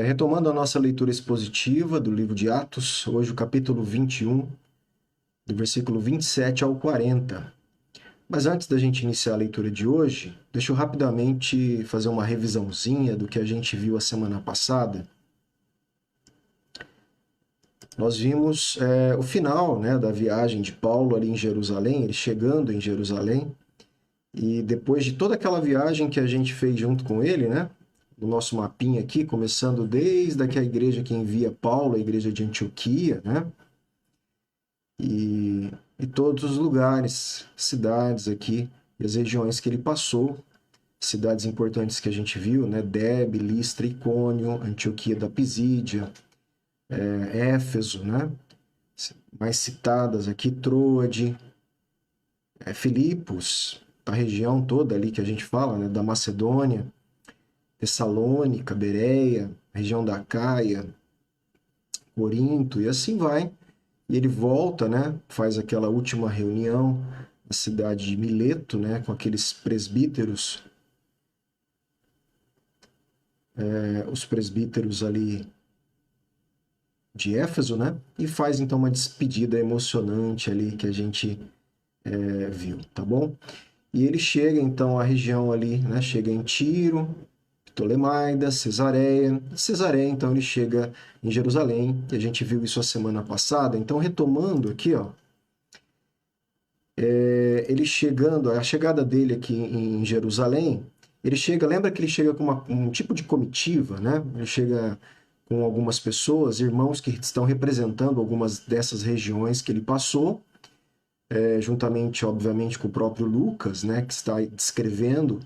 Retomando a nossa leitura expositiva do livro de Atos, hoje o capítulo 21, do versículo 27 ao 40. Mas antes da gente iniciar a leitura de hoje, deixa eu rapidamente fazer uma revisãozinha do que a gente viu a semana passada. Nós vimos o final, né, da viagem de Paulo ali em Jerusalém, ele chegando em Jerusalém, e depois de toda aquela viagem que a gente fez junto com ele, né, no nosso mapinha aqui, começando desde a igreja que envia Paulo, a igreja de Antioquia, né, e todos os lugares, cidades aqui, e as regiões que ele passou, cidades importantes que a gente viu, né, Derbe, Listra, Icônio, Antioquia da Pisídia, Éfeso, né, mais citadas aqui, Troade, Filipos, a região toda ali que a gente fala, né, da Macedônia, Tessalônica, Bereia, região da Caia, Corinto, e assim vai. E ele volta, né, faz aquela última reunião na cidade de Mileto, né, com aqueles presbíteros, os presbíteros ali de Éfeso, né, e faz então uma despedida emocionante ali que a gente viu, tá bom? E ele chega então à região ali, né, chega em Tiro, Ptolemaida, Cesareia. Cesareia, então, ele chega em Jerusalém, e a gente viu isso a semana passada. Então, retomando aqui, ó, ele chegando, a chegada dele aqui em Jerusalém, ele chega, lembra que ele chega com um tipo de comitiva, né? Ele chega com algumas pessoas, irmãos que estão representando algumas dessas regiões que ele passou, juntamente, obviamente, com o próprio Lucas, né, que está descrevendo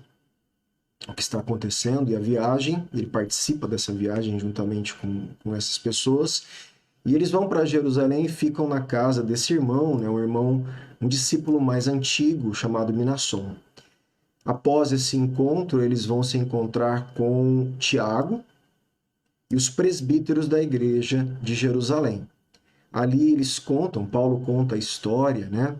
o que está acontecendo e a viagem. Ele participa dessa viagem juntamente com essas pessoas, e eles vão para Jerusalém e ficam na casa desse irmão, né, um discípulo mais antigo chamado Minasson. Após esse encontro, eles vão se encontrar com Tiago e os presbíteros da igreja de Jerusalém. Ali eles contam, Paulo conta a história, né,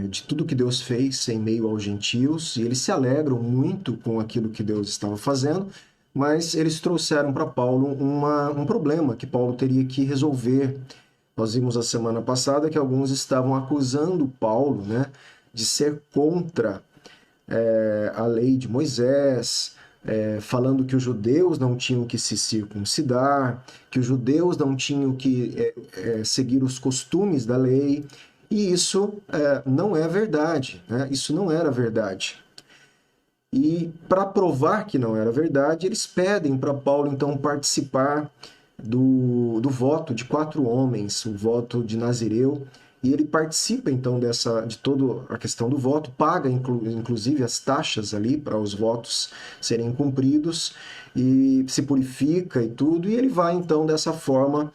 de tudo que Deus fez em meio aos gentios, e eles se alegram muito com aquilo que Deus estava fazendo, mas eles trouxeram para Paulo um problema que Paulo teria que resolver. Nós vimos a semana passada que alguns estavam acusando Paulo, né, de ser contra a lei de Moisés, falando que os judeus não tinham que se circuncidar, que os judeus não tinham que seguir os costumes da lei. E isso não é verdade, né? Isso não era verdade. E para provar que não era verdade, eles pedem para Paulo então participar do voto de 4 homens, o voto de Nazireu, e ele participa então de toda a questão do voto, paga inclusive as taxas ali para os votos serem cumpridos, e se purifica e tudo, e ele vai então dessa forma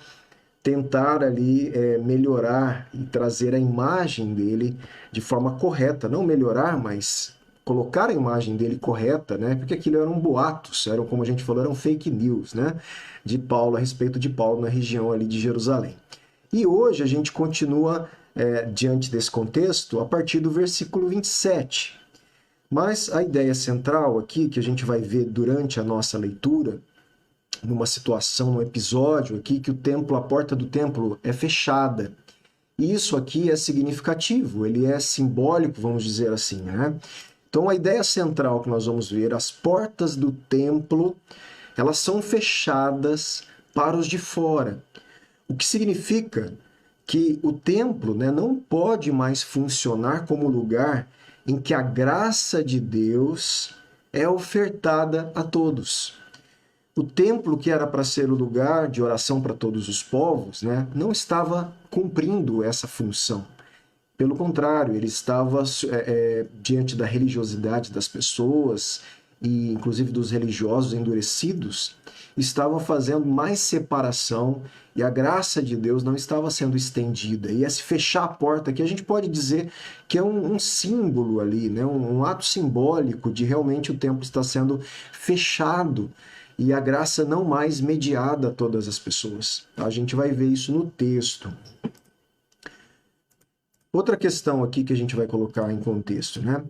tentar ali melhorar e trazer a imagem dele de forma correta, não melhorar, mas colocar a imagem dele correta, né? Porque aquilo eram boatos, eram, como a gente falou, eram fake news, né? De Paulo, a respeito de Paulo na região ali de Jerusalém. E hoje a gente continua diante desse contexto a partir do versículo 27. Mas a ideia central aqui, que a gente vai ver durante a nossa leitura, numa situação, num episódio aqui, que a porta do templo é fechada. E isso aqui é significativo, ele é simbólico, vamos dizer assim, né? Então a ideia central que nós vamos ver, as portas do templo, elas são fechadas para os de fora. O que significa que o templo, né, não pode mais funcionar como lugar em que a graça de Deus é ofertada a todos. O templo, que era para ser o lugar de oração para todos os povos, né, não estava cumprindo essa função. Pelo contrário, ele estava diante da religiosidade das pessoas, e inclusive dos religiosos endurecidos, estavam fazendo mais separação, e a graça de Deus não estava sendo estendida. E esse fechar a porta aqui, a gente pode dizer que é um símbolo ali, né? Um ato simbólico de realmente o templo estar sendo fechado e a graça não mais mediada a todas as pessoas. A gente vai ver isso no texto. Outra questão aqui que a gente vai colocar em contexto, né?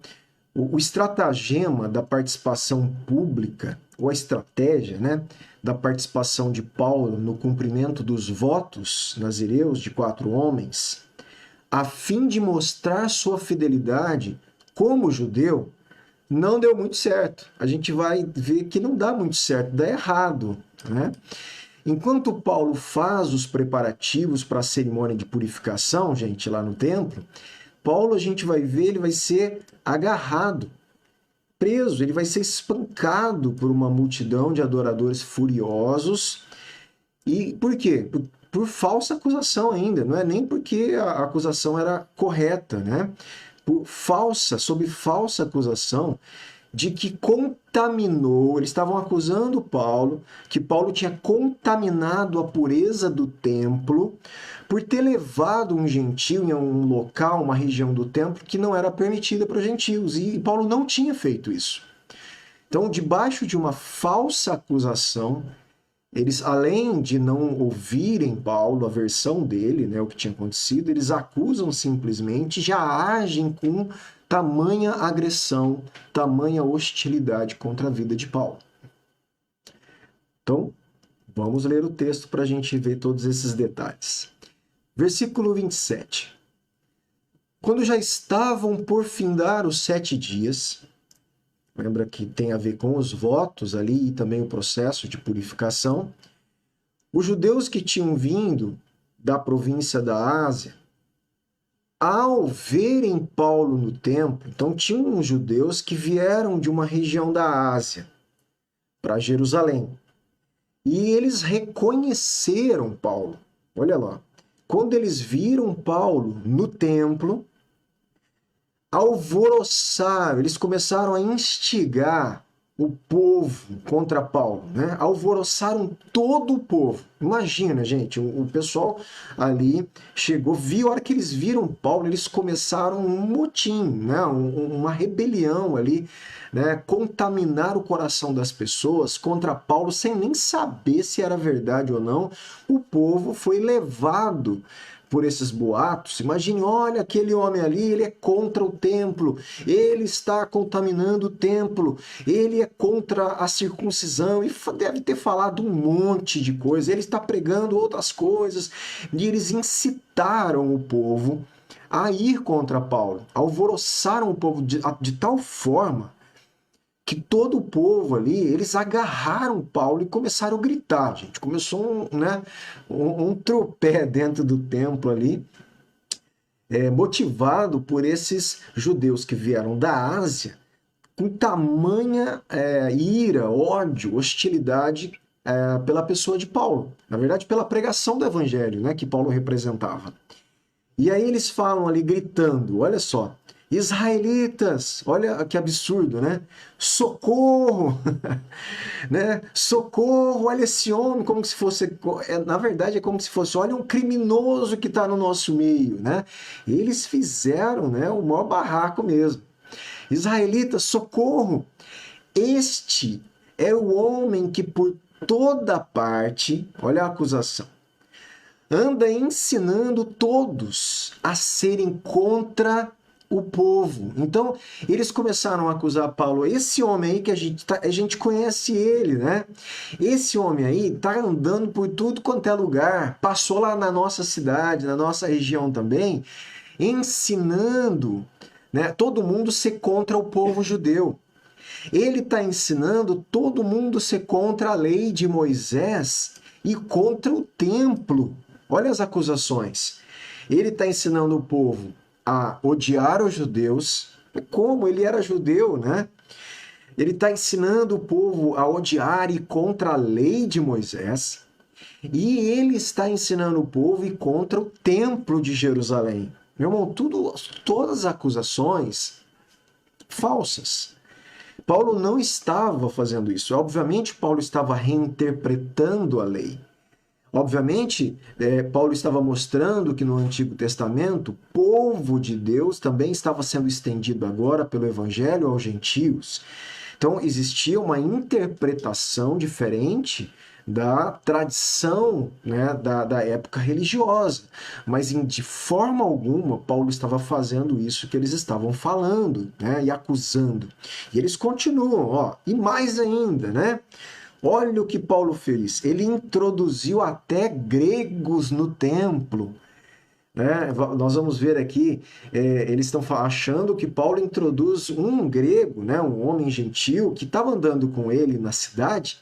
O estratagema da participação pública, ou a estratégia, né, da participação de Paulo no cumprimento dos votos nazireus de 4 homens, a fim de mostrar sua fidelidade como judeu, não deu muito certo. A gente vai ver que não dá muito certo, dá errado, né? Enquanto Paulo faz os preparativos para a cerimônia de purificação, gente, lá no templo, Paulo, a gente vai ver, ele vai ser agarrado, preso, ele vai ser espancado por uma multidão de adoradores furiosos. E por quê? Por falsa acusação ainda, não é nem porque a acusação era correta, né? Sob falsa acusação de que contaminou, eles estavam acusando Paulo, que Paulo tinha contaminado a pureza do templo por ter levado um gentio em um local, uma região do templo que não era permitida para os gentios, e Paulo não tinha feito isso. Então, debaixo de uma falsa acusação, eles, além de não ouvirem Paulo, a versão dele, né, o que tinha acontecido, eles acusam simplesmente, já agem com tamanha agressão, tamanha hostilidade contra a vida de Paulo. Então, vamos ler o texto para a gente ver todos esses detalhes. Versículo 27. Quando já estavam por findar os 7 dias, lembra que tem a ver com os votos ali e também o processo de purificação, os judeus que tinham vindo da província da Ásia, ao verem Paulo no templo, então tinham judeus que vieram de uma região da Ásia para Jerusalém, e eles reconheceram Paulo. Olha lá, quando eles viram Paulo no templo, alvoroçaram, eles começaram a instigar o povo contra Paulo, né? Alvoroçaram todo o povo. Imagina, gente, o pessoal ali chegou, viu, a hora que eles viram Paulo, eles começaram um motim, né? Uma rebelião ali, né? Contaminar o coração das pessoas contra Paulo sem nem saber se era verdade ou não. O povo foi levado por esses boatos. Imagine, olha, aquele homem ali, ele é contra o templo, ele está contaminando o templo, ele é contra a circuncisão, e deve ter falado um monte de coisa, ele está pregando outras coisas, e eles incitaram o povo a ir contra Paulo, alvoroçaram o povo de tal forma que todo o povo ali, eles agarraram Paulo e começaram a gritar, gente. Começou um tropé dentro do templo ali, motivado por esses judeus que vieram da Ásia, com tamanha ira, ódio, hostilidade pela pessoa de Paulo. Na verdade, pela pregação do evangelho, né, que Paulo representava. E aí eles falam ali, gritando, olha só, israelitas, olha que absurdo, né? Socorro! Né? Socorro, olha esse homem, como se fosse, na verdade é como se fosse, olha um criminoso que está no nosso meio, né? Eles fizeram, né, o maior barraco mesmo. Israelitas, socorro! Este é o homem que por toda parte, olha a acusação, anda ensinando todos a serem contra o povo. Então, eles começaram a acusar Paulo, esse homem aí que a gente conhece ele, né? Esse homem aí tá andando por tudo quanto é lugar, passou lá na nossa cidade, na nossa região também, ensinando, né, todo mundo ser contra o povo judeu. Ele está ensinando todo mundo ser contra a lei de Moisés e contra o templo. Olha as acusações. Ele está ensinando o povo a odiar os judeus. Como ele era judeu, né? Ele está ensinando o povo a odiar e contra a lei de Moisés. E ele está ensinando o povo e contra o templo de Jerusalém. Meu irmão, todas as acusações falsas. Paulo não estava fazendo isso. Obviamente, Paulo estava reinterpretando a lei. Obviamente, Paulo estava mostrando que no Antigo Testamento, o povo de Deus também estava sendo estendido agora pelo Evangelho aos gentios. Então, existia uma interpretação diferente da tradição, né, da época religiosa. Mas de forma alguma Paulo estava fazendo isso que eles estavam falando, né, e acusando. E eles continuam, ó, e mais ainda, né? Olha o que Paulo fez. Ele introduziu até gregos no templo. Né? Nós vamos ver aqui, eles estão achando que Paulo introduz um grego, né, um homem gentil, que estava andando com ele na cidade,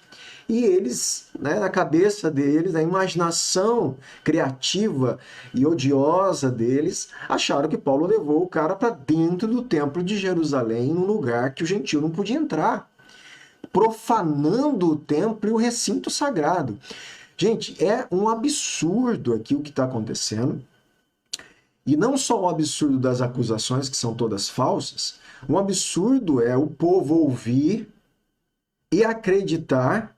e eles, né, na cabeça deles, na imaginação criativa e odiosa deles, acharam que Paulo levou o cara para dentro do templo de Jerusalém, num lugar que o gentil não podia entrar, profanando o templo e o recinto sagrado. Gente, é um absurdo aqui o que está acontecendo. E não só o absurdo das acusações, que são todas falsas, um absurdo é o povo ouvir e acreditar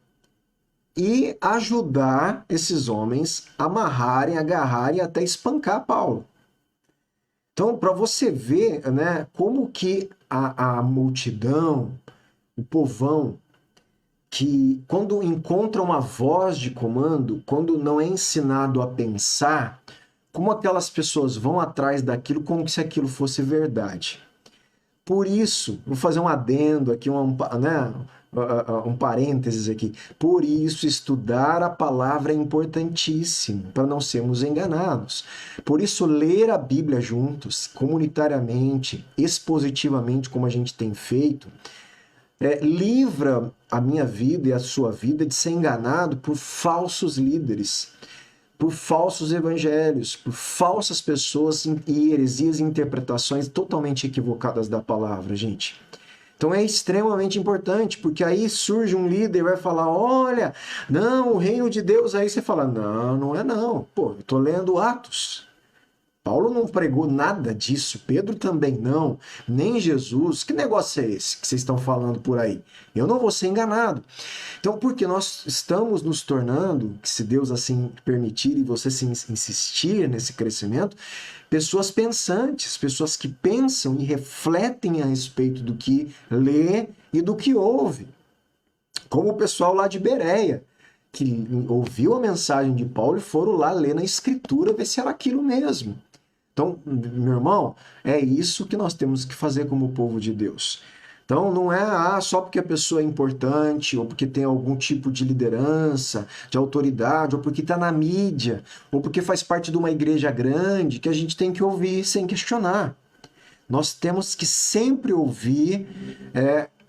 e ajudar esses homens a amarrarem, agarrarem e até espancar Paulo. Então, para você ver, né, como que a multidão, o povão, que quando encontra uma voz de comando, quando não é ensinado a pensar, como aquelas pessoas vão atrás daquilo como se aquilo fosse verdade. Por isso, vou fazer um adendo aqui, um parênteses aqui. Por isso, estudar a palavra é importantíssimo, para não sermos enganados. Por isso, ler a Bíblia juntos, comunitariamente, expositivamente, como a gente tem feito, livra a minha vida e a sua vida de ser enganado por falsos líderes, por falsos evangelhos, por falsas pessoas e heresias e interpretações totalmente equivocadas da palavra, gente. Então é extremamente importante, porque aí surge um líder e vai falar, olha, não, o reino de Deus, aí você fala, não, não é não. Pô, eu tô lendo Atos. Paulo não pregou nada disso, Pedro também não, nem Jesus. Que negócio é esse que vocês estão falando por aí? Eu não vou ser enganado. Então, porque nós estamos nos tornando, que se Deus assim permitir e você se insistir nesse crescimento, pessoas pensantes, pessoas que pensam e refletem a respeito do que lê e do que ouve. Como o pessoal lá de Bereia, que ouviu a mensagem de Paulo e foram lá ler na Escritura, ver se era aquilo mesmo. Então, meu irmão, é isso que nós temos que fazer como povo de Deus. Então, não é só porque a pessoa é importante, ou porque tem algum tipo de liderança, de autoridade, ou porque está na mídia, ou porque faz parte de uma igreja grande, que a gente tem que ouvir sem questionar. Nós temos que sempre ouvir,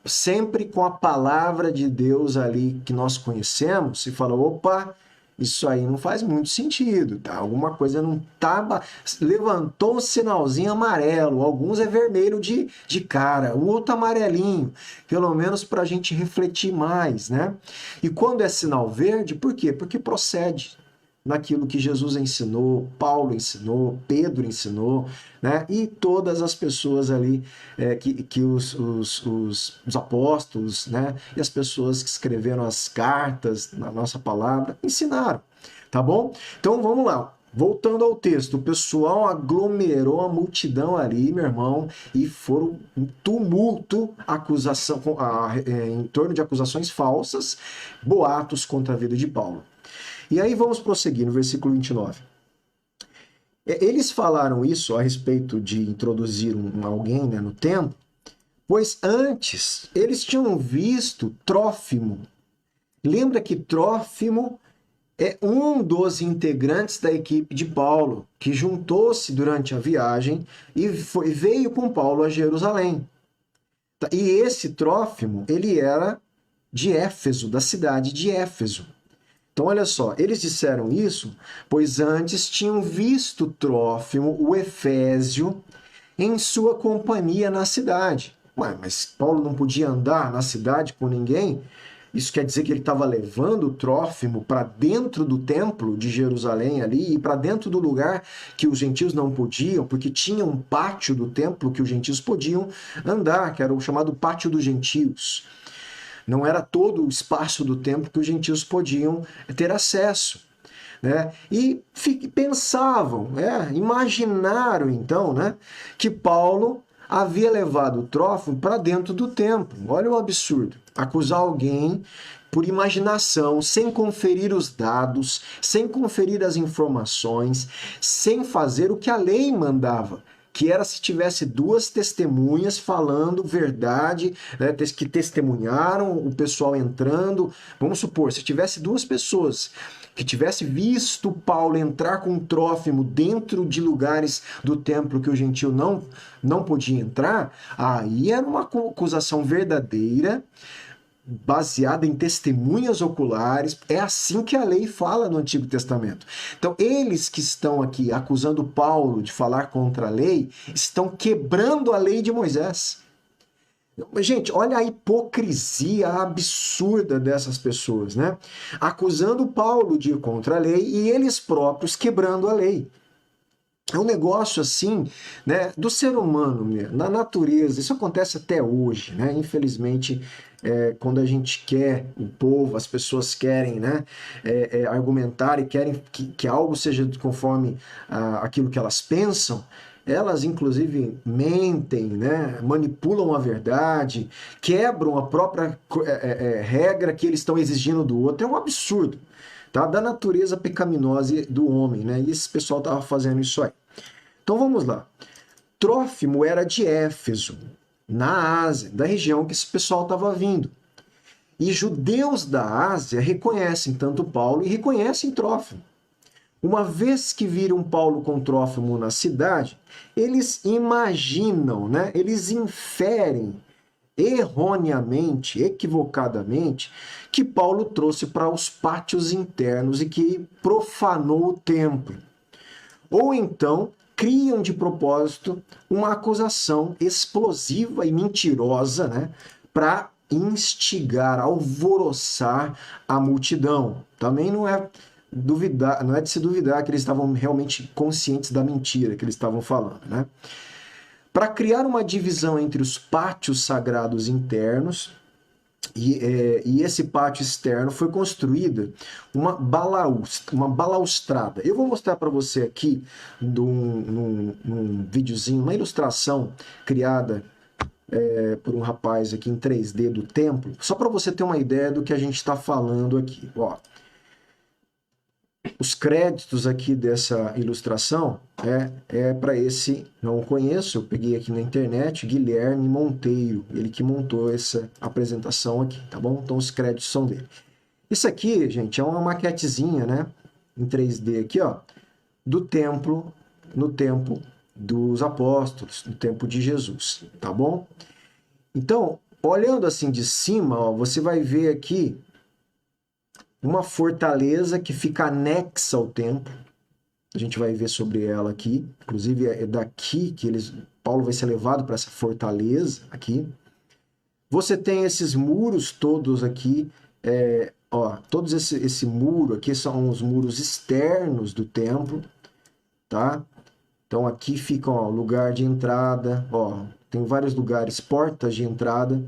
sempre com a palavra de Deus ali que nós conhecemos, e falar, opa, isso aí não faz muito sentido, tá? Alguma coisa não tá... Levantou um sinalzinho amarelo, alguns é vermelho de cara, o outro amarelinho, pelo menos para a gente refletir mais, né? E quando é sinal verde, por quê? Porque procede naquilo que Jesus ensinou, Paulo ensinou, Pedro ensinou, né? E todas as pessoas ali, que os apóstolos, né? E as pessoas que escreveram as cartas na nossa palavra, ensinaram, tá bom? Então vamos lá. Voltando ao texto, o pessoal aglomerou a multidão ali, meu irmão, e foram um tumulto, em torno de acusações falsas, boatos contra a vida de Paulo. E aí vamos prosseguir no versículo 29. Eles falaram isso a respeito de introduzir alguém, né, no templo, pois antes eles tinham visto Trófimo. Lembra que Trófimo é um dos integrantes da equipe de Paulo, que juntou-se durante a viagem e veio com Paulo a Jerusalém. E esse Trófimo, ele era de Éfeso, da cidade de Éfeso. Então, olha só, eles disseram isso, pois antes tinham visto Trófimo, o Efésio, em sua companhia na cidade. Ué, mas Paulo não podia andar na cidade com ninguém? Isso quer dizer que ele estava levando o Trófimo para dentro do templo de Jerusalém ali e para dentro do lugar que os gentios não podiam, porque tinha um pátio do templo que os gentios podiam andar, que era o chamado Pátio dos Gentios. Não era todo o espaço do templo que os gentios podiam ter acesso, né? E pensavam, imaginaram então, né, que Paulo havia levado o Trófimo para dentro do templo. Olha o absurdo. Acusar alguém por imaginação, sem conferir os dados, sem conferir as informações, sem fazer o que a lei mandava, que era se tivesse duas testemunhas falando verdade, né, que testemunharam, o pessoal entrando. Vamos supor, se tivesse duas pessoas que tivesse visto Paulo entrar com Trófimo dentro de lugares do templo que o gentio não podia entrar, aí era uma acusação verdadeira, baseada em testemunhas oculares. É assim que a lei fala no Antigo Testamento. Então, eles que estão aqui acusando Paulo de falar contra a lei, estão quebrando a lei de Moisés. Gente, olha a hipocrisia absurda dessas pessoas, né? Acusando Paulo de ir contra a lei e eles próprios quebrando a lei. É um negócio assim, né, do ser humano mesmo, na natureza. Isso acontece até hoje, né? Infelizmente, quando a gente quer, o povo, as pessoas querem, né, argumentar e querem que algo seja conforme aquilo que elas pensam, elas inclusive mentem, né, manipulam a verdade, quebram a própria regra que eles estão exigindo do outro. É um absurdo. Tá? Da natureza pecaminosa do homem, né? E esse pessoal estava fazendo isso aí. Então vamos lá. Trófimo era de Éfeso, na Ásia, da região que esse pessoal estava vindo. E judeus da Ásia reconhecem tanto Paulo e reconhecem Trófimo. Uma vez que viram Paulo com Trófimo na cidade, eles imaginam, né? Eles inferem erroneamente, equivocadamente, que Paulo trouxe para os pátios internos e que profanou o templo. Ou então criam de propósito uma acusação explosiva e mentirosa, né, para instigar, alvoroçar a multidão. Também não é de se duvidar que eles estavam realmente conscientes da mentira que eles estavam falando, né? Para criar uma divisão entre os pátios sagrados internos e esse pátio externo, foi construída uma balaustrada. Eu vou mostrar para você aqui num videozinho, uma ilustração criada por um rapaz aqui em 3D do templo, só para você ter uma ideia do que a gente está falando aqui. Ó. Os créditos aqui dessa ilustração para esse, não conheço, eu peguei aqui na internet, Guilherme Monteiro, ele que montou essa apresentação aqui, tá bom? Então os créditos são dele. Isso aqui, gente, é uma maquetezinha, né, em 3D aqui, ó, do templo, no tempo dos apóstolos, no tempo de Jesus, tá bom? Então, olhando assim de cima, ó, você vai ver aqui uma fortaleza que fica anexa ao templo. A gente vai ver sobre ela aqui. Inclusive, é daqui que Paulo vai ser levado para essa fortaleza aqui. Você tem esses muros todos aqui. Todos esse muro aqui são os muros externos do templo. Tá? Então, aqui fica o lugar de entrada. Ó, tem vários lugares, portas de entrada.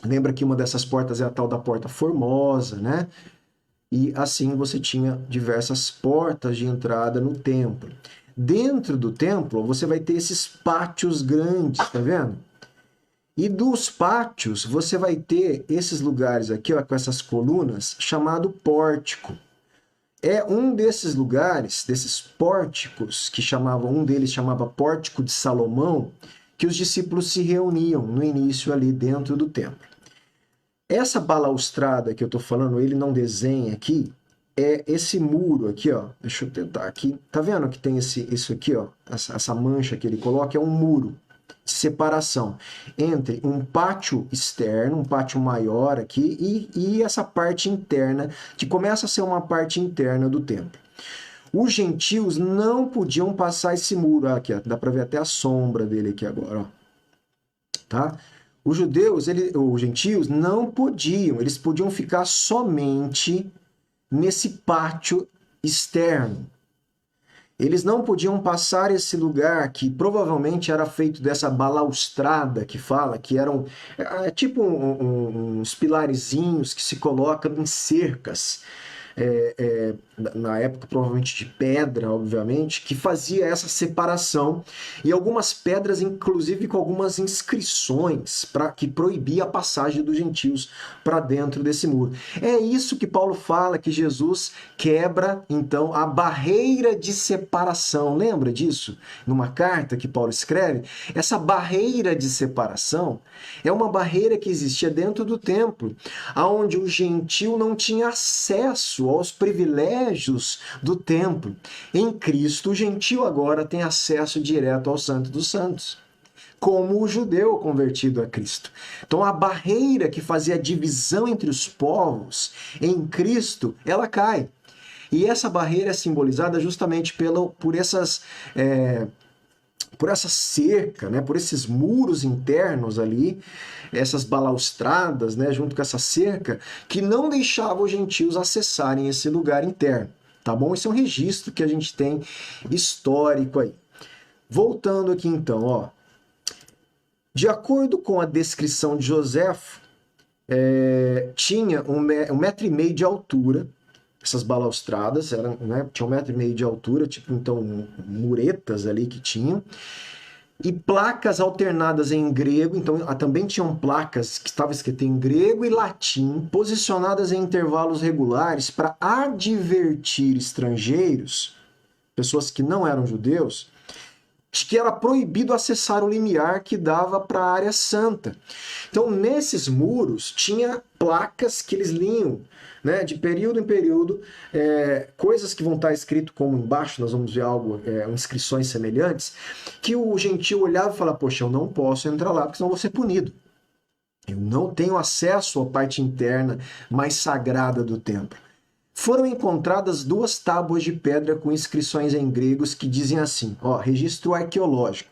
Lembra que uma dessas portas é a tal da Porta Formosa, né? E assim você tinha diversas portas de entrada no templo. Dentro do templo, você vai ter esses pátios grandes, tá vendo? E dos pátios, você vai ter esses lugares aqui, ó, com essas colunas, chamado pórtico. É um desses lugares, desses pórticos, um deles chamava Pórtico de Salomão, que os discípulos se reuniam no início ali dentro do templo. Essa balaustrada que eu estou falando, ele não desenha aqui, é esse muro aqui, ó. Deixa eu tentar aqui. Tá vendo que tem isso aqui, ó? Essa mancha que ele coloca é um muro de separação entre um pátio externo, um pátio maior aqui, e essa parte interna, que começa a ser uma parte interna do templo. Os gentios não podiam passar esse muro. Aqui, ó, dá para ver até a sombra dele aqui agora, ó. Tá? Os gentios não podiam, eles podiam ficar somente nesse pátio externo. Eles não podiam passar esse lugar que provavelmente era feito dessa balaustrada que fala, que eram tipo uns pilarezinhos que se colocam em cercas na época provavelmente de pedra, obviamente, que fazia essa separação, e algumas pedras, inclusive com algumas inscrições que proibia a passagem dos gentios para dentro desse muro. É isso que Paulo fala, que Jesus quebra, então, a barreira de separação. Lembra disso? Numa carta que Paulo escreve, essa barreira de separação é uma barreira que existia dentro do templo, onde o gentil não tinha acesso aos privilégios do templo. Em Cristo, o gentil agora tem acesso direto ao Santo dos Santos, como o judeu convertido a Cristo. Então a barreira que fazia a divisão entre os povos em Cristo, ela cai. E essa barreira é simbolizada justamente por essa cerca, né, por esses muros internos ali, essas balaustradas, né, junto com essa cerca, que não deixavam os gentios acessarem esse lugar interno, tá bom? Esse é um registro que a gente tem histórico aí. Voltando aqui então, ó. De acordo com a descrição de Joséfo, tinha 1,5 metro de altura, essas balaustradas, tinha 1,5 metro de altura, tipo, então, muretas ali que tinham, e placas alternadas em grego, então também tinham placas que estavam escritas em grego e latim, posicionadas em intervalos regulares para advertir estrangeiros, pessoas que não eram judeus, de que era proibido acessar o limiar que dava para a área santa. Então, nesses muros, tinha placas que eles liam, né, de período em período, coisas que vão estar escrito como embaixo, nós vamos ver algo, inscrições semelhantes, que o gentil olhava e falava, poxa, eu não posso entrar lá, porque senão eu vou ser punido. Eu não tenho acesso à parte interna mais sagrada do templo. Foram encontradas 2 tábuas de pedra com inscrições em gregos que dizem assim, ó, registro arqueológico.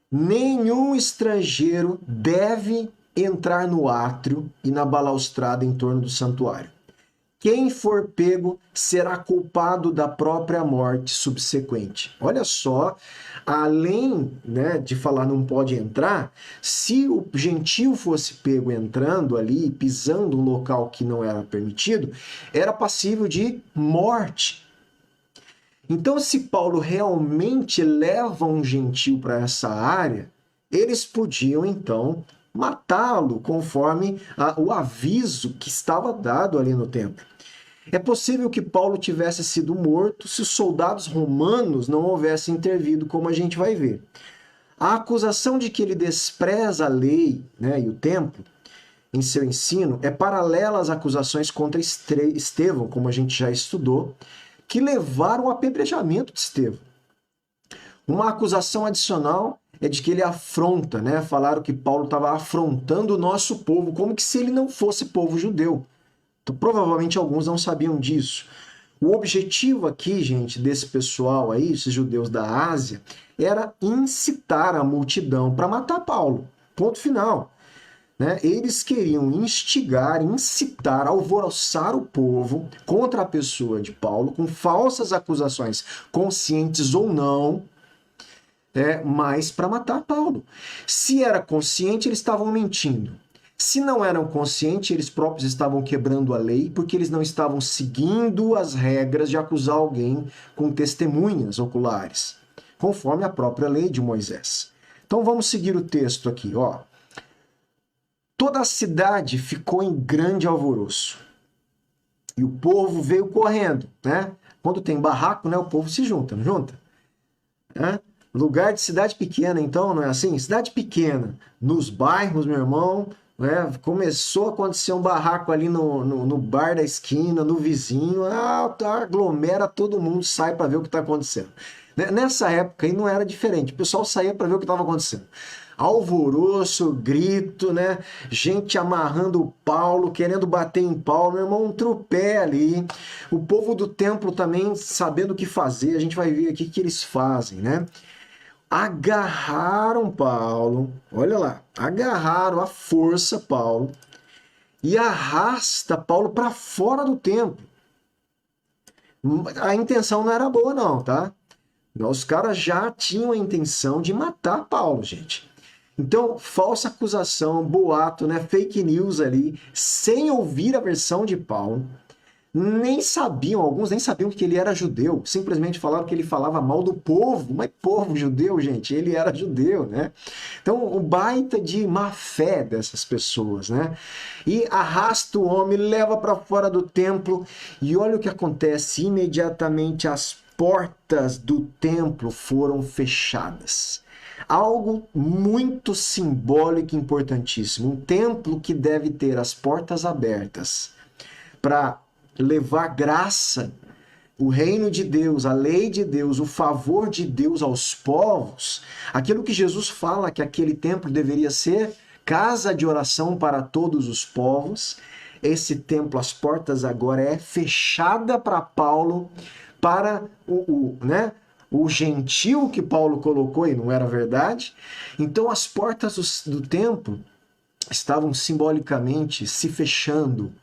Nenhum estrangeiro deve entrar no átrio e na balaustrada em torno do santuário. Quem for pego será culpado da própria morte subsequente. Olha só, além, né, de falar não pode entrar, se o gentil fosse pego entrando ali, pisando um local que não era permitido, era passível de morte. Então, se Paulo realmente leva um gentil para essa área, eles podiam, então, matá-lo conforme o aviso que estava dado ali no templo. É possível que Paulo tivesse sido morto se os soldados romanos não houvessem intervido, como a gente vai ver. A acusação de que ele despreza a lei, né, e o templo em seu ensino é paralela às acusações contra Estevão, como a gente já estudou, que levaram ao apedrejamento de Estevão. Uma acusação adicional é de que ele afronta, né? Falaram que Paulo estava afrontando o nosso povo, como que se ele não fosse povo judeu. Então, provavelmente alguns não sabiam disso. O objetivo aqui, gente, desse pessoal aí, esses judeus da Ásia, era incitar a multidão para matar Paulo. Ponto final. Né? Eles queriam instigar, incitar, alvoroçar o povo contra a pessoa de Paulo com falsas acusações, conscientes ou não, mas para matar Paulo. Se era consciente, eles estavam mentindo. Se não eram conscientes, eles próprios estavam quebrando a lei porque eles não estavam seguindo as regras de acusar alguém com testemunhas oculares, conforme a própria lei de Moisés. Então vamos seguir o texto aqui, ó. Toda a cidade ficou em grande alvoroço. E o povo veio correndo, né? Quando tem barraco, né, o povo se junta, não junta? Lugar de cidade pequena, então, não é assim? Cidade pequena, nos bairros, meu irmão, né? Começou a acontecer um barraco ali no bar da esquina, no vizinho, aglomera todo mundo, sai para ver o que está acontecendo. Nessa época aí não era diferente, o pessoal saía para ver o que estava acontecendo. Alvoroço, grito, né? Gente amarrando Paulo, querendo bater em Paulo, meu irmão, um tropé ali. O povo do templo também sabendo o que fazer, a gente vai ver aqui o que eles fazem, né? Agarraram Paulo, olha lá, agarraram à força Paulo e arrasta Paulo para fora do templo. A intenção não era boa não, tá? Os caras já tinham a intenção de matar Paulo, gente. Então, falsa acusação, boato, né, fake news ali, sem ouvir a versão de Paulo, nem sabiam, alguns nem sabiam que ele era judeu, simplesmente falavam que ele falava mal do povo, mas povo judeu, gente, ele era judeu, né? Então, o baita de má fé dessas pessoas, né? E arrasta o homem, leva para fora do templo, e olha o que acontece, imediatamente as portas do templo foram fechadas. Algo muito simbólico e importantíssimo. Um templo que deve ter as portas abertas para levar graça, o reino de Deus, a lei de Deus, o favor de Deus aos povos, aquilo que Jesus fala que aquele templo deveria ser casa de oração para todos os povos, esse templo, as portas agora é fechada para Paulo, para né, o gentil que Paulo colocou, e não era verdade. Então as portas do templo estavam simbolicamente se fechando,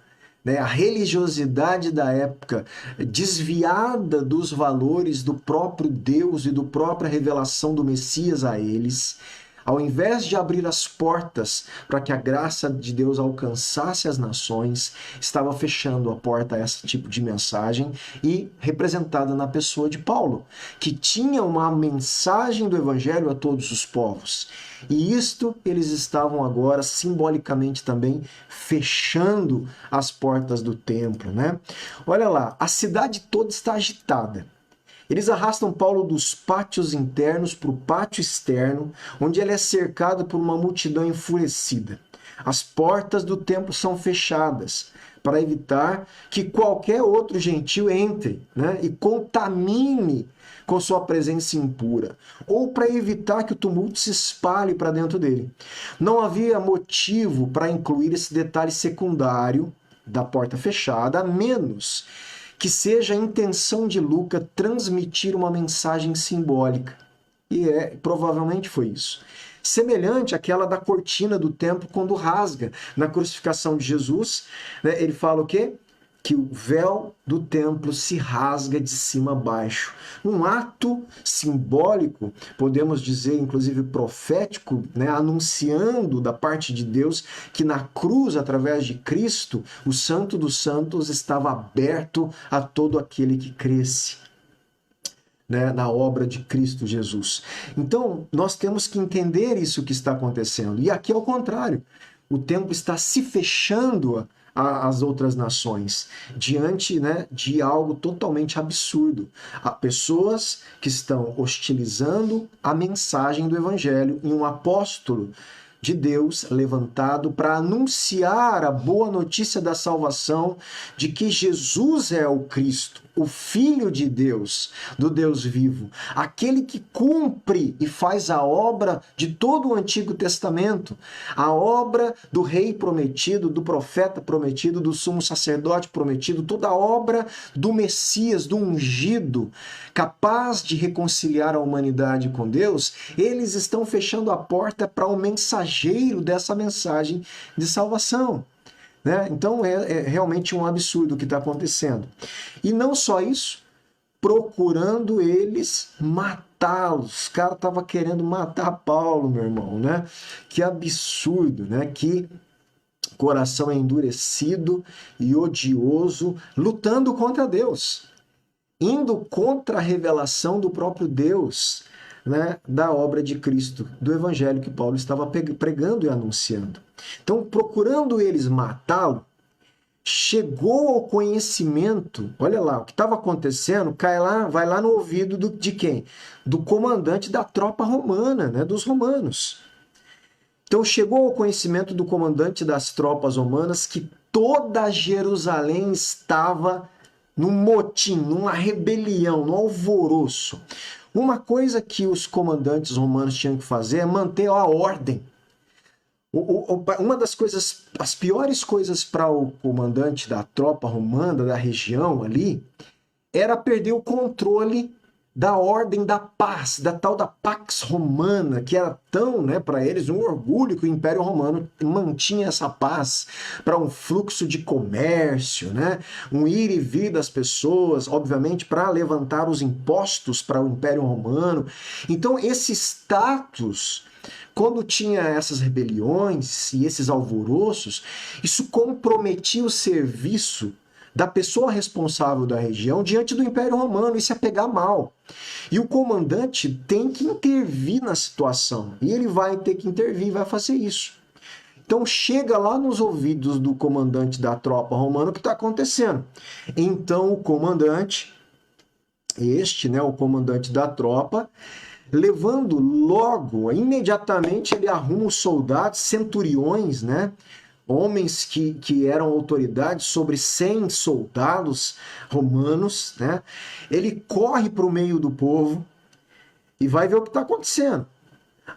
né? A religiosidade da época, desviada dos valores do próprio Deus e da própria revelação do Messias a eles, ao invés de abrir as portas para que a graça de Deus alcançasse as nações, estava fechando a porta a esse tipo de mensagem e representada na pessoa de Paulo, que tinha uma mensagem do evangelho a todos os povos. E isto eles estavam agora simbolicamente também fechando as portas do templo, né? Olha lá, a cidade toda está agitada. Eles arrastam Paulo dos pátios internos para o pátio externo, onde ele é cercado por uma multidão enfurecida. As portas do templo são fechadas para evitar que qualquer outro gentil entre, né, e contamine com sua presença impura, ou para evitar que o tumulto se espalhe para dentro dele. Não havia motivo para incluir esse detalhe secundário da porta fechada, a menos que seja a intenção de Lucas transmitir uma mensagem simbólica. E provavelmente foi isso. Semelhante àquela da cortina do templo quando rasga na crucificação de Jesus, né, ele fala o quê? Que o véu do templo se rasga de cima a baixo. Um ato simbólico, podemos dizer, inclusive profético, né, anunciando da parte de Deus que na cruz, através de Cristo, o Santo dos Santos estava aberto a todo aquele que cresce, né, na obra de Cristo Jesus. Então, nós temos que entender isso que está acontecendo. E aqui é o contrário. O templo está se fechando às outras nações, diante, né, de algo totalmente absurdo. Há pessoas que estão hostilizando a mensagem do Evangelho e um apóstolo de Deus levantado para anunciar a boa notícia da salvação, de que Jesus é o Cristo, o Filho de Deus, do Deus vivo, aquele que cumpre e faz a obra de todo o Antigo Testamento, a obra do rei prometido, do profeta prometido, do sumo sacerdote prometido, toda a obra do Messias, do ungido, capaz de reconciliar a humanidade com Deus. Eles estão fechando a porta para o mensageiro dessa mensagem de salvação. Né? Então é realmente um absurdo o que está acontecendo. E não só isso, procurando eles matá-los. Os caras estavam querendo matar Paulo, meu irmão, né? Que absurdo, né? Que coração endurecido e odioso, lutando contra Deus, indo contra a revelação do próprio Deus, né, da obra de Cristo, do evangelho que Paulo estava pregando e anunciando. Então, procurando eles matá-lo, chegou ao conhecimento, olha lá, o que estava acontecendo, vai lá no ouvido de quem? Do comandante da tropa romana, né, dos romanos. Então, chegou ao conhecimento do comandante das tropas romanas que toda Jerusalém estava num motim, numa rebelião, num alvoroço. Uma coisa que os comandantes romanos tinham que fazer é manter a ordem. Uma das coisas, as piores coisas para o comandante da tropa romana, da região ali, era perder o controle da ordem da paz, da tal da Pax Romana, que era tão, né, para eles, um orgulho que o Império Romano mantinha essa paz para um fluxo de comércio, né, um ir e vir das pessoas, obviamente para levantar os impostos para o Império Romano. Então esse status, quando tinha essas rebeliões e esses alvoroços, isso comprometia o serviço, da pessoa responsável da região diante do Império Romano e se apegar mal. E o comandante tem que intervir na situação. E ele vai ter que intervir, vai fazer isso. Então chega lá nos ouvidos do comandante da tropa romana o que está acontecendo. Então o comandante, o comandante da tropa, levando logo, imediatamente ele arruma os soldados, centuriões, né? Homens que eram autoridades sobre 100 soldados romanos, né? Ele corre para o meio do povo e vai ver o que está acontecendo.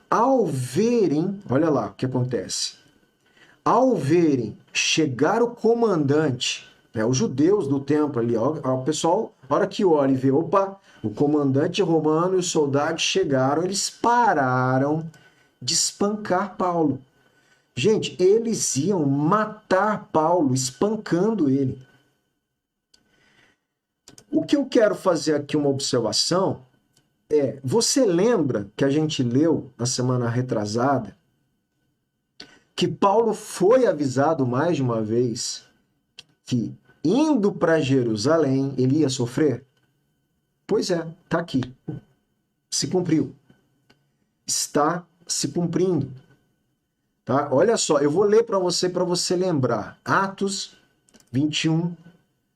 Ao verem, olha lá o que acontece. Ao verem chegar o comandante, os judeus do templo ali, o pessoal, na hora que olha e vê, opa, o comandante romano e os soldados chegaram, eles pararam de espancar Paulo. Gente, eles iam matar Paulo espancando ele. O que eu quero fazer aqui uma observação você lembra que a gente leu na semana retrasada que Paulo foi avisado mais de uma vez que indo para Jerusalém ele ia sofrer? Pois é, está aqui. Se cumpriu. Está se cumprindo. Tá? Olha só, eu vou ler para você lembrar. Atos 21.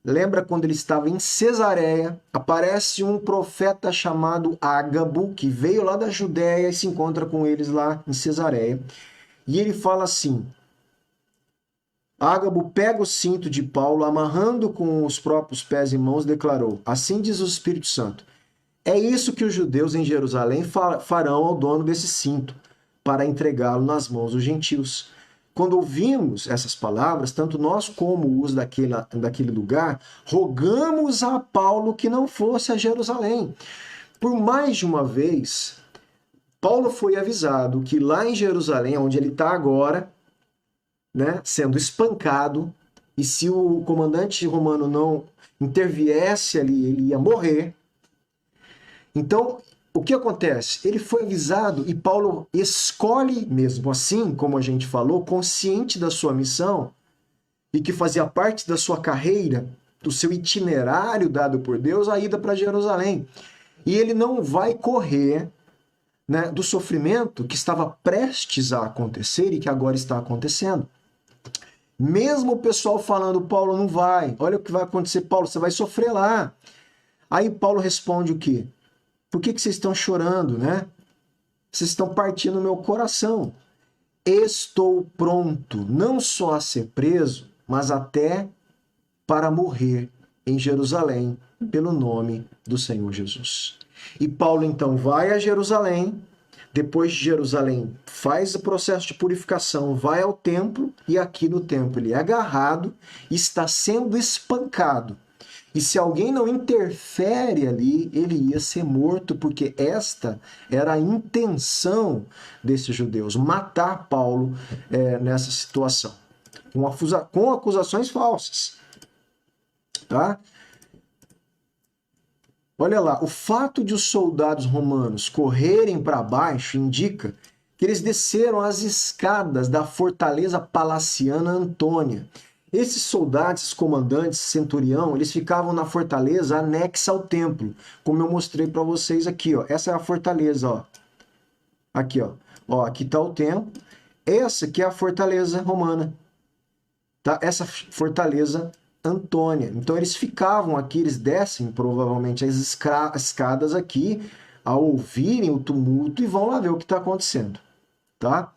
Lembra quando ele estava em Cesareia, aparece um profeta chamado Ágabo, que veio lá da Judéia e se encontra com eles lá em Cesareia. E ele fala assim, Ágabo pega o cinto de Paulo, amarrando com os próprios pés e mãos, declarou, assim diz o Espírito Santo, é isso que os judeus em Jerusalém farão ao dono desse cinto, para entregá-lo nas mãos dos gentios. Quando ouvimos essas palavras, tanto nós como os daquele lugar, rogamos a Paulo que não fosse a Jerusalém. Por mais de uma vez, Paulo foi avisado que lá em Jerusalém, onde ele está agora, né, sendo espancado, e se o comandante romano não interviesse ali, ele ia morrer. Então, o que acontece? Ele foi avisado e Paulo escolhe, mesmo assim, como a gente falou, consciente da sua missão e que fazia parte da sua carreira, do seu itinerário dado por Deus, a ida para Jerusalém. E ele não vai correr, né, do sofrimento que estava prestes a acontecer e que agora está acontecendo. Mesmo o pessoal falando, Paulo não vai, olha o que vai acontecer, Paulo, você vai sofrer lá. Aí Paulo responde o quê? Por que vocês estão chorando, né? Vocês estão partindo meu coração. Estou pronto, não só a ser preso, mas até para morrer em Jerusalém, pelo nome do Senhor Jesus. E Paulo então vai a Jerusalém, depois de Jerusalém faz o processo de purificação, vai ao templo e aqui no templo ele é agarrado e está sendo espancado. E se alguém não interfere ali, ele ia ser morto, porque esta era a intenção desses judeus, matar Paulo nessa situação, com acusações falsas. Tá? Olha lá, o fato de os soldados romanos correrem para baixo indica que eles desceram as escadas da fortaleza palaciana Antônia. Esses soldados, esses comandantes, centurião, eles ficavam na fortaleza anexa ao templo, como eu mostrei para vocês aqui, ó. Essa é a fortaleza, ó. Aqui, ó. Ó, aqui está o templo. Essa aqui é a fortaleza romana. Tá? Essa fortaleza Antônia. Então eles ficavam aqui, eles descem provavelmente as escadas aqui, ao ouvirem o tumulto e vão lá ver o que está acontecendo, tá?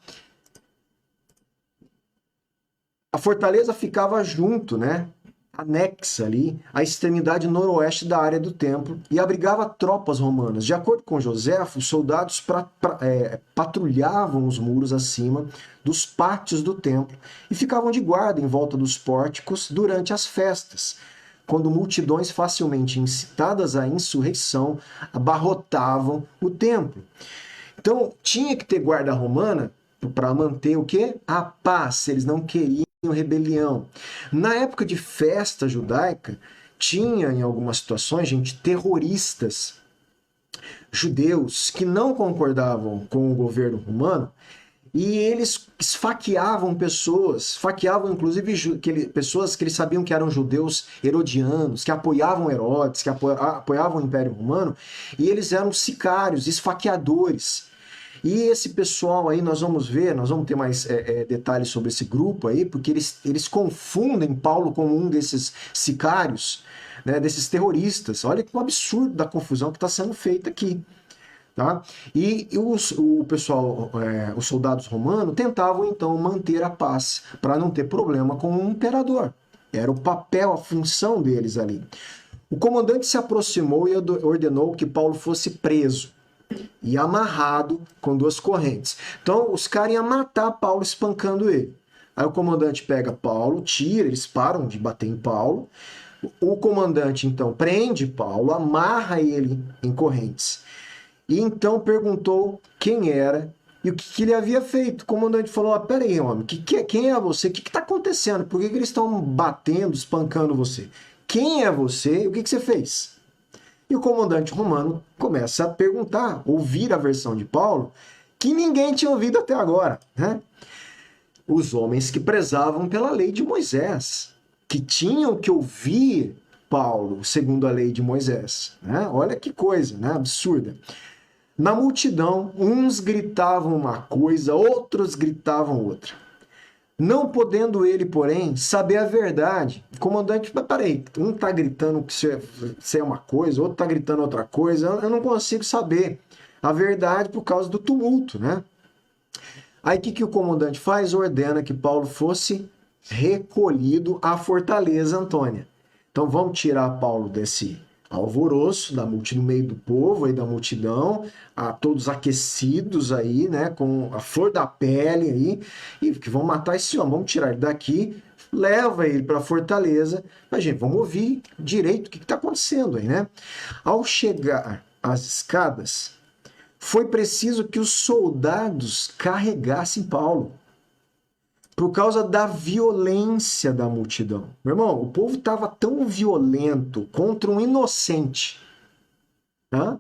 A fortaleza ficava junto, né? Anexa ali, à extremidade noroeste da área do templo e abrigava tropas romanas. De acordo com Joséfo, os soldados patrulhavam os muros acima dos pátios do templo e ficavam de guarda em volta dos pórticos durante as festas, quando multidões facilmente incitadas à insurreição abarrotavam o templo. Então, tinha que ter guarda romana para manter o quê? A paz. Eles não queriam rebelião. Na época de festa judaica, tinha em algumas situações, gente, terroristas judeus que não concordavam com o governo romano E eles esfaqueavam pessoas, esfaqueavam inclusive pessoas que eles sabiam que eram judeus herodianos, que apoiavam Herodes, que apoiavam o Império Romano, e eles eram sicários, esfaqueadores. E esse pessoal aí, nós vamos ver, nós vamos ter mais detalhes sobre esse grupo aí, porque eles confundem Paulo com um desses sicários, né, desses terroristas. Olha que absurdo da confusão que está sendo feita aqui. Tá? E o pessoal, os soldados romanos, tentavam então manter a paz para não ter problema com o imperador. Era o papel, a função deles ali. O comandante se aproximou e ordenou que Paulo fosse preso e amarrado com 2 correntes. Então, os caras iam matar Paulo espancando ele. Aí o comandante pega Paulo, tira, eles param de bater em Paulo. O comandante, então, prende Paulo, amarra ele em correntes. E então perguntou quem era e o que ele havia feito. O comandante falou, peraí, homem, quem é você? O que está acontecendo? Por que eles estão batendo, espancando você? Quem é você e o que você fez? E o comandante romano começa a perguntar, ouvir a versão de Paulo, que ninguém tinha ouvido até agora, né? Os homens que prezavam pela lei de Moisés, que tinham que ouvir Paulo, segundo a lei de Moisés. Né? Olha que coisa, né? Absurda. Na multidão, uns gritavam uma coisa, outros gritavam outra. Não podendo ele, porém, saber a verdade, o comandante, mas peraí, um está gritando que você é uma coisa, outro está gritando outra coisa, eu não consigo saber a verdade por causa do tumulto, né? Aí o que o comandante faz? Ordena que Paulo fosse recolhido à fortaleza Antônia. Então vamos tirar Paulo desse alvoroço da multidão, no meio do povo aí da multidão, todos aquecidos aí, né, com a flor da pele aí, e que vão matar esse homem, vamos tirar ele daqui, leva ele para a fortaleza, mas gente, vamos ouvir direito o que está acontecendo aí, né? Ao chegar às escadas, foi preciso que os soldados carregassem Paulo, por causa da violência da multidão. Meu irmão, o povo estava tão violento contra um inocente, tá?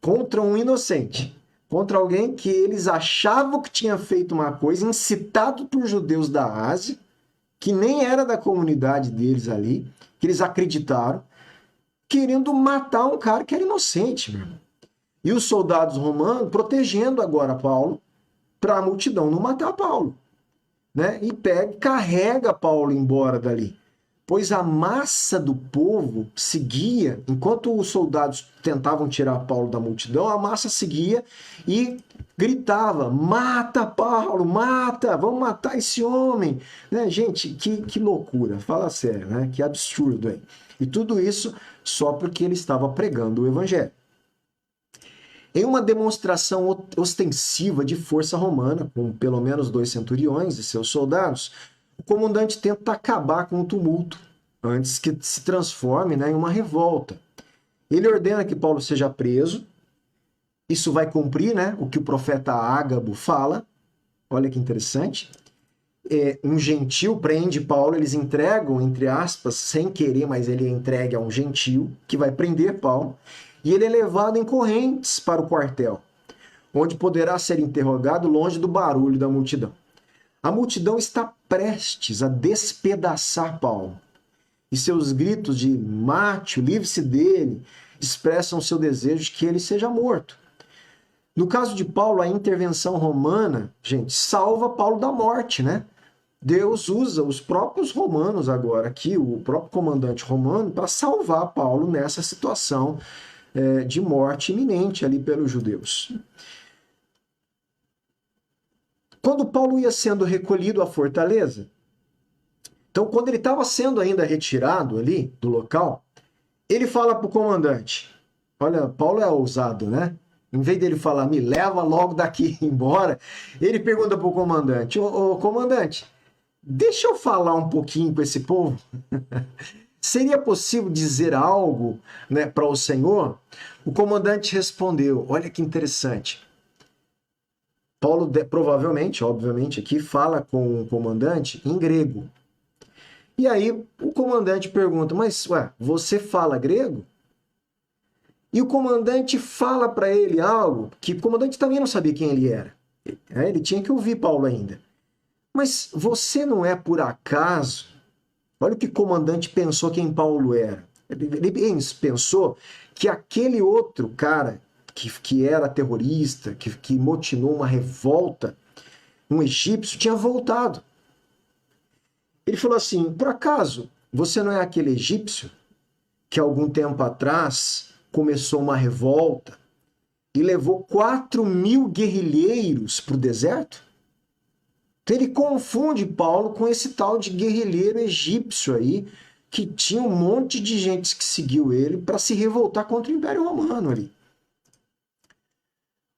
Contra um inocente, contra alguém que eles achavam que tinha feito uma coisa, incitado por judeus da Ásia, que nem era da comunidade deles ali, que eles acreditaram, querendo matar um cara que era inocente, meu irmão. E os soldados romanos protegendo agora Paulo, para a multidão não matar Paulo. Né? E carrega Paulo embora dali. Pois a massa do povo seguia, enquanto os soldados tentavam tirar Paulo da multidão, a massa seguia e gritava, mata Paulo, mata, vamos matar esse homem. Né? Gente, que loucura, fala sério, né? Que absurdo aí. E tudo isso só porque ele estava pregando o evangelho. Em uma demonstração ostensiva de força romana, com pelo menos 2 centuriões e seus soldados, o comandante tenta acabar com o tumulto, antes que se transforme, né, em uma revolta. Ele ordena que Paulo seja preso, isso vai cumprir, né, o que o profeta Ágabo fala, olha que interessante. Um gentil prende Paulo, eles entregam, entre aspas, sem querer, mas ele é entregue a um gentil, que vai prender Paulo, e ele é levado em correntes para o quartel, onde poderá ser interrogado longe do barulho da multidão. A multidão está prestes a despedaçar Paulo, e seus gritos de mate-o, livre-se dele, expressam seu desejo de que ele seja morto. No caso de Paulo, a intervenção romana, gente, salva Paulo da morte, né? Deus usa os próprios romanos agora, aqui, o próprio comandante romano, para salvar Paulo nessa situação de morte iminente ali pelos judeus. Quando Paulo ia sendo recolhido à fortaleza, então quando ele estava sendo ainda retirado ali do local, ele fala para o comandante, olha, Paulo é ousado, né? Em vez dele falar, me leva logo daqui embora, ele pergunta para o comandante, ô comandante, deixa eu falar um pouquinho com esse povo. Seria possível dizer algo, né, para o Senhor? O comandante respondeu, olha que interessante. Paulo provavelmente, obviamente, aqui fala com o comandante em grego. E aí o comandante pergunta, mas você fala grego? E o comandante fala para ele algo que o comandante também não sabia quem ele era. Ele tinha que ouvir Paulo ainda. Mas você não é por acaso. Olha o que o comandante pensou quem Paulo era. Ele pensou que aquele outro cara que era terrorista, que motinou uma revolta, um egípcio, tinha voltado. Ele falou assim: por acaso você não é aquele egípcio que algum tempo atrás começou uma revolta e levou 4.000 guerrilheiros para o deserto? Então ele confunde Paulo com esse tal de guerrilheiro egípcio aí, que tinha um monte de gente que seguiu ele para se revoltar contra o Império Romano ali.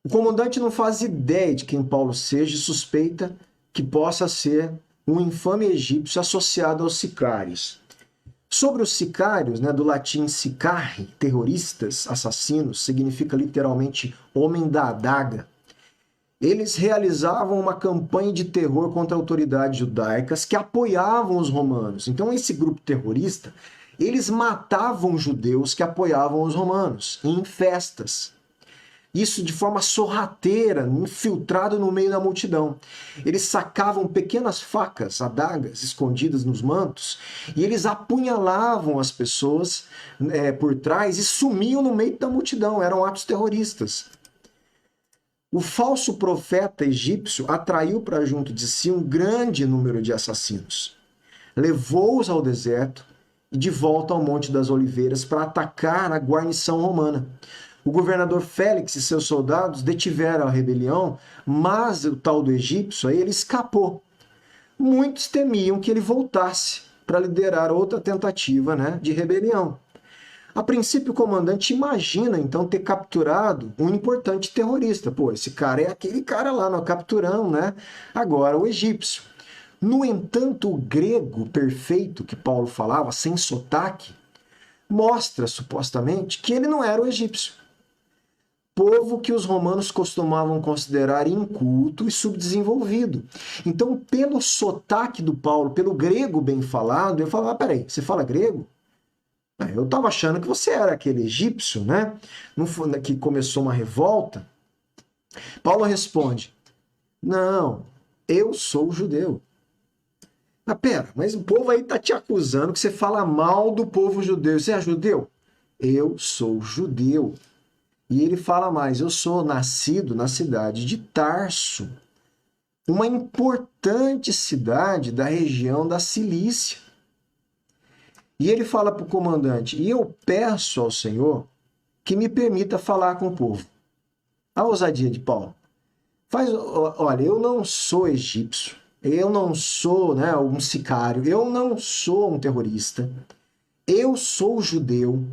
O comandante não faz ideia de quem Paulo seja e suspeita que possa ser um infame egípcio associado aos sicários. Sobre os sicários, né, do latim sicari, terroristas, assassinos, significa literalmente homem da adaga. Eles realizavam uma campanha de terror contra autoridades judaicas que apoiavam os romanos. Então esse grupo terrorista, eles matavam judeus que apoiavam os romanos em festas. Isso de forma sorrateira, infiltrado no meio da multidão. Eles sacavam pequenas facas, adagas, escondidas nos mantos, e eles apunhalavam as pessoas por trás e sumiam no meio da multidão. Eram atos terroristas. O falso profeta egípcio atraiu para junto de si um grande número de assassinos. Levou-os ao deserto e de volta ao Monte das Oliveiras para atacar a guarnição romana. O governador Félix e seus soldados detiveram a rebelião, mas o tal do egípcio aí, ele escapou. Muitos temiam que ele voltasse para liderar outra tentativa, né, de rebelião. A princípio, o comandante imagina, então, ter capturado um importante terrorista. Pô, esse cara é aquele cara lá, nós capturamos, né? Agora, o egípcio. No entanto, o grego perfeito que Paulo falava, sem sotaque, mostra, supostamente, que ele não era o egípcio. Povo que os romanos costumavam considerar inculto e subdesenvolvido. Então, pelo sotaque do Paulo, pelo grego bem falado, eu falava, peraí, você fala grego? Eu estava achando que você era aquele egípcio, né? Que começou uma revolta. Paulo responde: não, eu sou judeu. Pera, mas o povo aí está te acusando que você fala mal do povo judeu. Você é judeu? Eu sou judeu. E ele fala mais: eu sou nascido na cidade de Tarso, uma importante cidade da região da Cilícia. E ele fala para o comandante: e eu peço ao Senhor que me permita falar com o povo. A ousadia de Paulo. Olha, eu não sou egípcio, eu não sou, né, um sicário, eu não sou um terrorista, eu sou judeu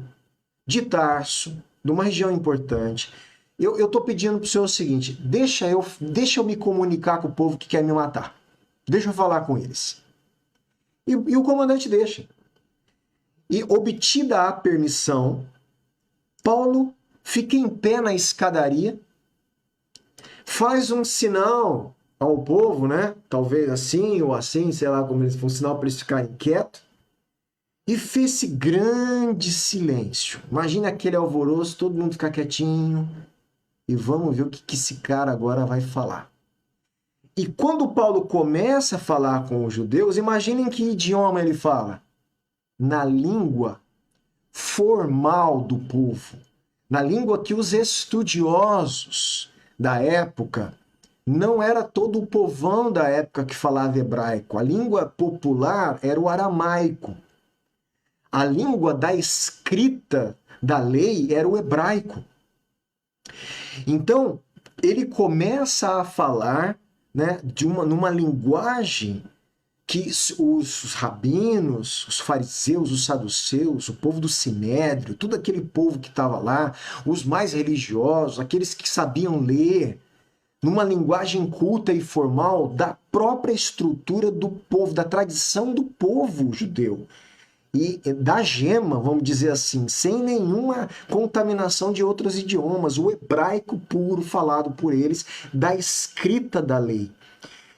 de Tarso, de uma região importante. Eu estou pedindo para o senhor o seguinte: deixa eu me comunicar com o povo que quer me matar. Deixa eu falar com eles. E o comandante deixa. E obtida a permissão, Paulo fica em pé na escadaria, faz um sinal ao povo, né? Talvez assim ou assim, sei lá como eles, um sinal para eles ficarem quietos, e fez esse grande silêncio. Imagina aquele alvoroço, todo mundo ficar quietinho, e vamos ver o que esse cara agora vai falar. E quando Paulo começa a falar com os judeus, imaginem que idioma ele fala. Na língua formal do povo, na língua que os estudiosos da época, não era todo o povão da época que falava hebraico, a língua popular era o aramaico, a língua da escrita da lei era o hebraico. Então, ele começa a falar, né, numa linguagem que os rabinos, os fariseus, os saduceus, o povo do Sinédrio, todo aquele povo que estava lá, os mais religiosos, aqueles que sabiam ler, numa linguagem culta e formal da própria estrutura do povo, da tradição do povo judeu. E da gema, vamos dizer assim, sem nenhuma contaminação de outros idiomas, o hebraico puro falado por eles, da escrita da lei.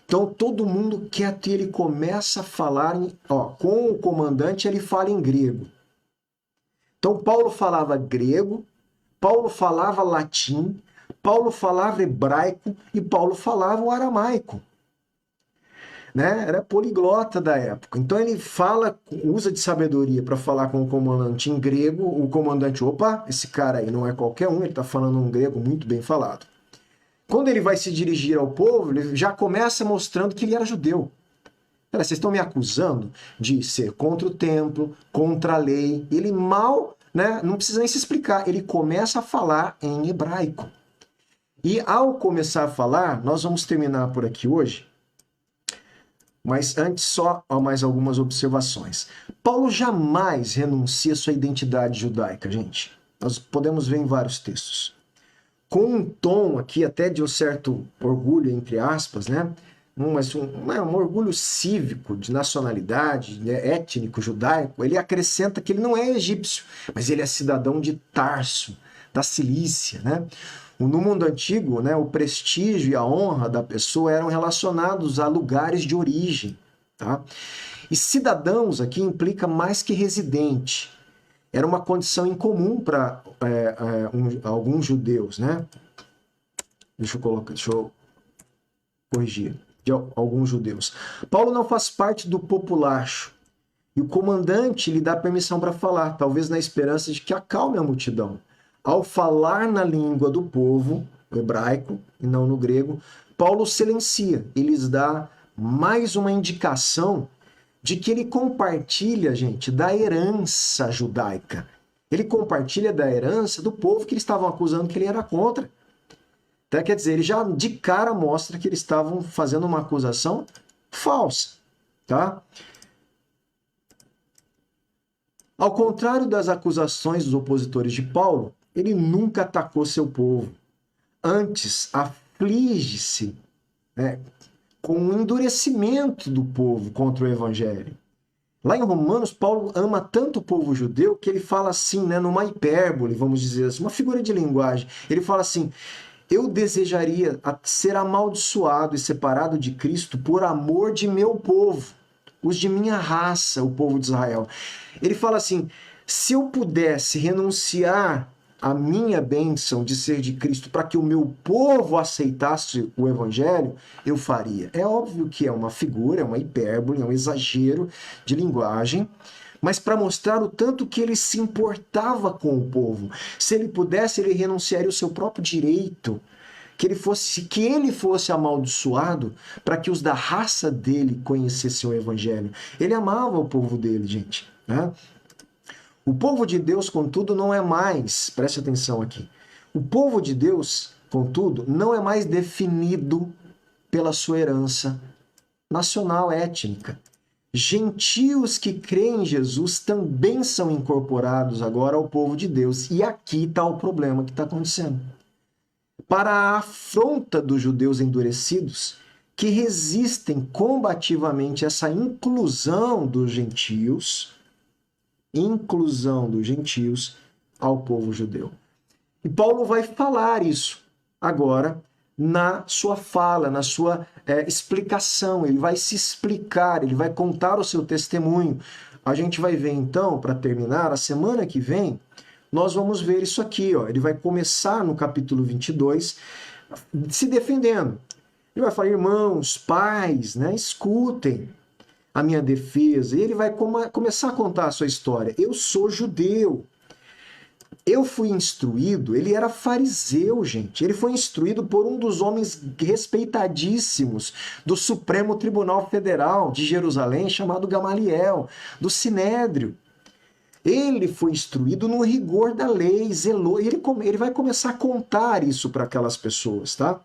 Então todo mundo quieto e ele começa a falar, com o comandante ele fala em grego. Então Paulo falava grego, Paulo falava latim, Paulo falava hebraico e Paulo falava o aramaico. Né? Era poliglota da época. Então ele usa de sabedoria para falar com o comandante em grego. O comandante, opa, esse cara aí não é qualquer um, ele está falando um grego muito bem falado. Quando ele vai se dirigir ao povo, ele já começa mostrando que ele era judeu. Pera, vocês estão me acusando de ser contra o templo, contra a lei. Ele mal, né, não precisa nem se explicar, ele começa a falar em hebraico. E ao começar a falar, nós vamos terminar por aqui hoje, mas antes só mais algumas observações. Paulo jamais renuncia à sua identidade judaica, gente. Nós podemos ver em vários textos. Com um tom aqui até de um certo orgulho, entre aspas, né? Mas um orgulho cívico, de nacionalidade, né? Étnico, judaico, ele acrescenta que ele não é egípcio, mas ele é cidadão de Tarso, da Cilícia, né? No mundo antigo, né, o prestígio e a honra da pessoa eram relacionados a lugares de origem. Tá? E cidadãos aqui implica mais que residente. Era uma condição incomum para alguns judeus. Né? Deixa eu corrigir. De alguns judeus. Paulo não faz parte do populacho. E o comandante lhe dá permissão para falar, talvez na esperança de que acalme a multidão. Ao falar na língua do povo, o hebraico e não no grego, Paulo silencia e lhes dá mais uma indicação de que ele compartilha, gente, da herança judaica. Ele compartilha da herança do povo que eles estavam acusando que ele era contra. Então, quer dizer, ele já de cara mostra que eles estavam fazendo uma acusação falsa. Tá? Ao contrário das acusações dos opositores de Paulo, ele nunca atacou seu povo. Antes, aflige-se, né, com o endurecimento do povo contra o evangelho. Lá em Romanos, Paulo ama tanto o povo judeu que ele fala assim, né, numa hipérbole, vamos dizer assim, uma figura de linguagem. Ele fala assim, eu desejaria ser amaldiçoado e separado de Cristo por amor de meu povo, os de minha raça, o povo de Israel. Ele fala assim, se eu pudesse renunciar a minha bênção de ser de Cristo para que o meu povo aceitasse o evangelho, eu faria. É óbvio que é uma figura, é uma hipérbole, é um exagero de linguagem, mas para mostrar o tanto que ele se importava com o povo. Se ele pudesse, ele renunciaria ao seu próprio direito, que ele fosse amaldiçoado para que os da raça dele conhecessem o evangelho. Ele amava o povo dele, gente, né? O povo de Deus, contudo, não é mais, preste atenção aqui, o povo de Deus, contudo, não é mais definido pela sua herança nacional, étnica. Gentios que creem em Jesus também são incorporados agora ao povo de Deus. E aqui está o problema que está acontecendo. Para a afronta dos judeus endurecidos, que resistem combativamente a essa inclusão dos gentios ao povo judeu. E Paulo vai falar isso agora na sua fala, na sua explicação. Ele vai se explicar, ele vai contar o seu testemunho. A gente vai ver então, para terminar, a semana que vem, nós vamos ver isso aqui. Ó. Ele vai começar no capítulo 22 se defendendo. Ele vai falar, irmãos, pais, né, escutem a minha defesa. E ele vai começar a contar a sua história. Eu sou judeu. Eu fui instruído, ele era fariseu, gente. Ele foi instruído por um dos homens respeitadíssimos do Supremo Tribunal Federal de Jerusalém, chamado Gamaliel, do Sinédrio. Ele foi instruído no rigor da lei, zelou. Ele vai começar a contar isso para aquelas pessoas, tá?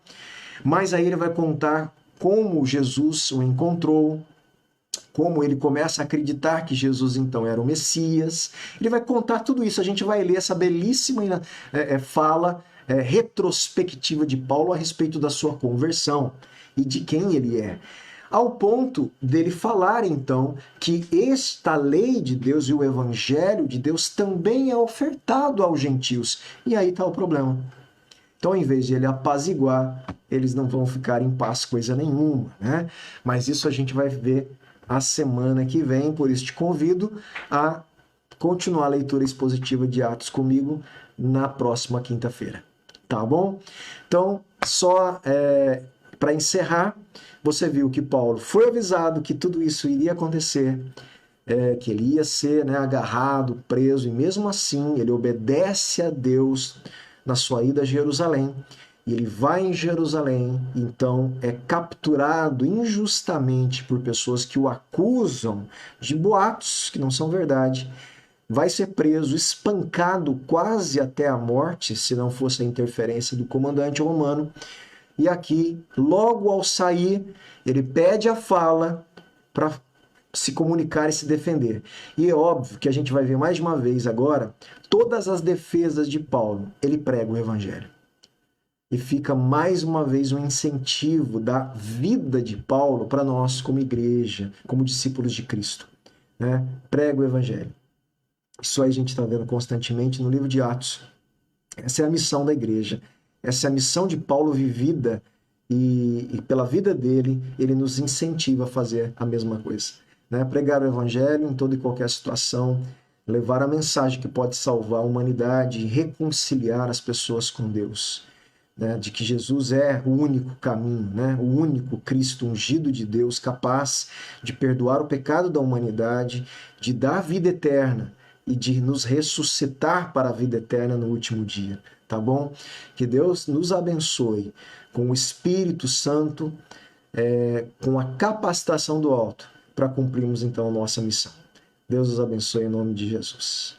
Mas aí ele vai contar como Jesus o encontrou, como ele começa a acreditar que Jesus então era o Messias. Ele vai contar tudo isso. A gente vai ler essa belíssima fala retrospectiva de Paulo a respeito da sua conversão e de quem ele é. Ao ponto dele falar então que esta lei de Deus e o evangelho de Deus também é ofertado aos gentios. E aí está o problema. Então, em vez de ele apaziguar, eles não vão ficar em paz coisa nenhuma, né? Mas isso a gente vai ver a semana que vem, por isso te convido a continuar a leitura expositiva de Atos comigo na próxima quinta-feira. tá bom? Então, só para encerrar, você viu que Paulo foi avisado que tudo isso iria acontecer, que ele ia ser, né, agarrado, preso, e mesmo assim ele obedece a Deus na sua ida a Jerusalém. E ele vai em Jerusalém, então é capturado injustamente por pessoas que o acusam de boatos que não são verdade. Vai ser preso, espancado quase até a morte, se não fosse a interferência do comandante romano. E aqui, logo ao sair, ele pede a fala para se comunicar e se defender. E é óbvio que a gente vai ver mais de uma vez agora todas as defesas de Paulo. Ele prega o evangelho. E fica mais uma vez um incentivo da vida de Paulo para nós como igreja, como discípulos de Cristo, né? Prega o evangelho. Isso aí a gente está vendo constantemente no livro de Atos. Essa é a missão da igreja. Essa é a missão de Paulo vivida e pela vida dele, ele nos incentiva a fazer a mesma coisa, né? Pregar o evangelho em toda e qualquer situação, levar a mensagem que pode salvar a humanidade e reconciliar as pessoas com Deus, né? De que Jesus é o único caminho, né? O único Cristo ungido de Deus, capaz de perdoar o pecado da humanidade, de dar vida eterna e de nos ressuscitar para a vida eterna no último dia, tá bom? Que Deus nos abençoe com o Espírito Santo, com a capacitação do alto, para cumprirmos então a nossa missão. Deus os abençoe em nome de Jesus.